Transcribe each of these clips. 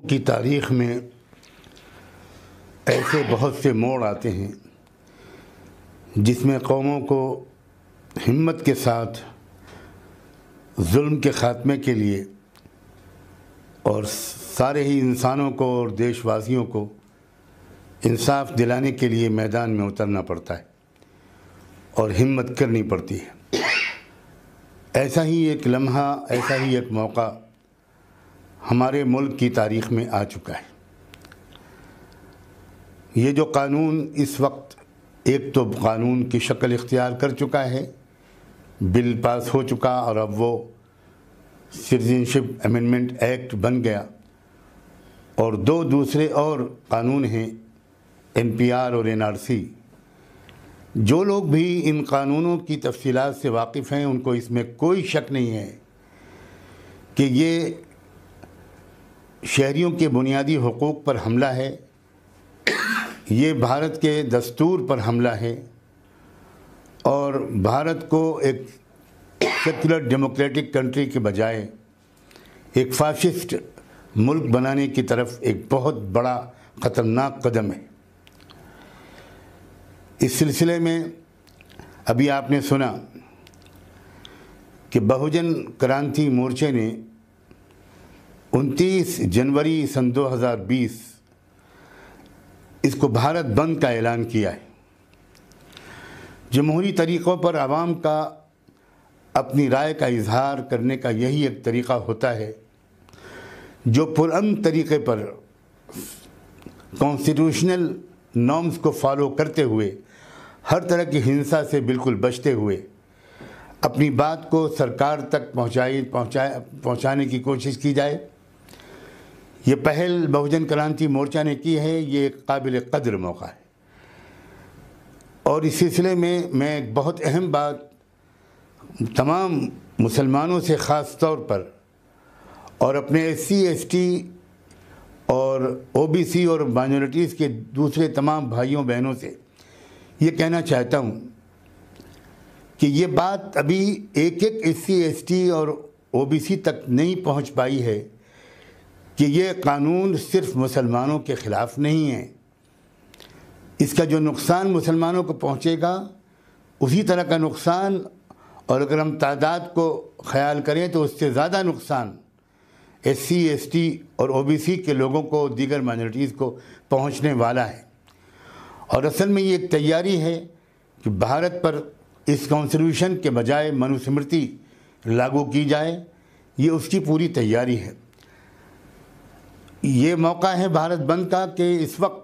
کی تاریخ میں ایسے بہت سے موڑ آتے ہیں جس میں قوموں کو ہمت کے ساتھ ظلم کے خاتمے کے لیے اور سارے ہی انسانوں کو اور دیش واسیوں کو انصاف دلانے کے لیے میدان میں اترنا پڑتا ہے اور ہمت کرنی پڑتی ہے۔ ایسا ہی ایک لمحہ، ایسا ہی ایک موقع ہمارے ملک کی تاریخ میں آ چکا ہے۔ یہ جو قانون اس وقت ایک تو قانون کی شکل اختیار کر چکا ہے، بل پاس ہو چکا اور اب وہ سٹیزنشپ امینڈمنٹ ایکٹ بن گیا، اور دو دوسرے اور قانون ہیں NPR اور NRC۔ جو لوگ بھی ان قانونوں کی تفصیلات سے واقف ہیں ان کو اس میں کوئی شک نہیں ہے کہ یہ شہریوں کے بنیادی حقوق پر حملہ ہے، یہ بھارت کے دستور پر حملہ ہے اور بھارت کو ایک سیکولر ڈیموکریٹک کنٹری کے بجائے ایک فاشسٹ ملک بنانے کی طرف ایک بہت بڑا خطرناک قدم ہے۔ اس سلسلے میں ابھی آپ نے سنا کہ بہوجن کرانتی مورچے نے 29 جنوری سن 2020 اس کو بھارت بند کا اعلان کیا ہے۔ جمہوری طریقوں پر عوام کا اپنی رائے کا اظہار کرنے کا یہی ایک طریقہ ہوتا ہے جو پرامن طریقے پر کانسٹیٹیوشنل نارمز کو فالو کرتے ہوئے ہر طرح کی ہنسا سے بالکل بچتے ہوئے اپنی بات کو سرکار تک پہنچانے کی کوشش کی جائے۔ یہ پہل بہوجن کرانتی مورچہ نے کی ہے، یہ ایک قابل قدر موقع ہے۔ اور اس سلسلے میں ایک بہت اہم بات تمام مسلمانوں سے خاص طور پر اور اپنے SC ST اور OBC اور مائنورٹیز کے دوسرے تمام بھائیوں بہنوں سے یہ کہنا چاہتا ہوں کہ یہ بات ابھی ایک SC ST اور OBC تک نہیں پہنچ پائی ہے کہ یہ قانون صرف مسلمانوں کے خلاف نہیں ہے۔ اس کا جو نقصان مسلمانوں کو پہنچے گا اسی طرح کا نقصان، اور اگر ہم تعداد کو خیال کریں تو اس سے زیادہ نقصان SC ST اور OBC کے لوگوں کو، دیگر مائنورٹیز کو پہنچنے والا ہے۔ اور اصل میں یہ ایک تیاری ہے کہ بھارت پر اس کانسٹیٹیوشن کے بجائے منوسمرتی لاگو کی جائے، یہ اس کی پوری تیاری ہے۔ یہ موقع ہے بھارت بند کا کہ اس وقت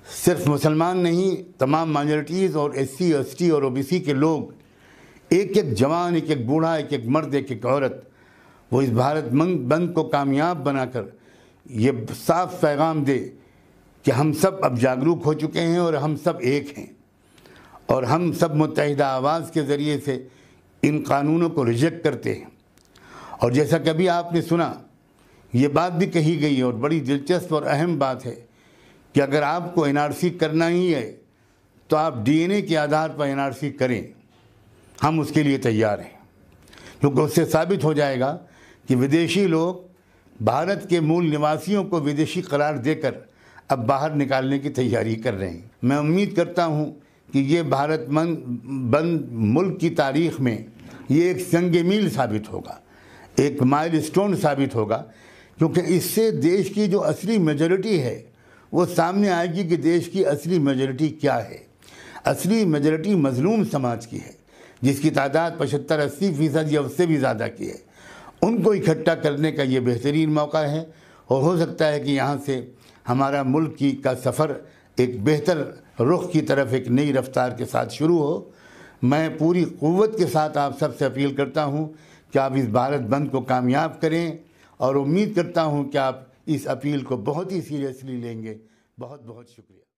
صرف مسلمان نہیں، تمام مائنورٹیز اور SC ST اور OBC کے لوگ، ایک جوان، ایک بوڑھا، ایک مرد، ایک عورت، وہ اس بھارت بند کو کامیاب بنا کر یہ صاف پیغام دے کہ ہم سب اب جاگروک ہو چکے ہیں اور ہم سب ایک ہیں، اور ہم سب متحدہ آواز کے ذریعے سے ان قانونوں کو ریجیکٹ کرتے ہیں۔ اور جیسا کہ ابھی آپ نے سنا، یہ بات بھی کہی گئی اور بڑی دلچسپ اور اہم بات ہے کہ اگر آپ کو NRC کرنا ہی ہے تو آپ DNA کے آدھار پر NRC کریں، ہم اس کے لیے تیار ہیں، کیونکہ اس سے ثابت ہو جائے گا کہ ودیشی لوگ بھارت کے مول نواسیوں کو ودیشی قرار دے کر اب باہر نکالنے کی تیاری کر رہے ہیں۔ میں امید کرتا ہوں کہ یہ بھارت بند ملک کی تاریخ میں یہ ایک سنگ میل ثابت ہوگا، ایک مائل سٹون ثابت ہوگا، کیونکہ اس سے دیش کی جو اصلی میجورٹی ہے وہ سامنے آئے گی کہ دیش کی اصلی میجورٹی کیا ہے۔ اصلی میجورٹی مظلوم سماج کی ہے، جس کی تعداد 75-80% یا اس سے بھی زیادہ کی ہے۔ ان کو اکٹھا کرنے کا یہ بہترین موقع ہے، اور ہو سکتا ہے کہ یہاں سے ہمارا ملک کا سفر ایک بہتر رخ کی طرف ایک نئی رفتار کے ساتھ شروع ہو۔ میں پوری قوت کے ساتھ آپ سب سے اپیل کرتا ہوں کہ آپ اس بھارت بند کو کامیاب کریں، اور امید کرتا ہوں کہ آپ اس اپیل کو بہت ہی سیریسلی لیں گے۔ بہت بہت شکریہ۔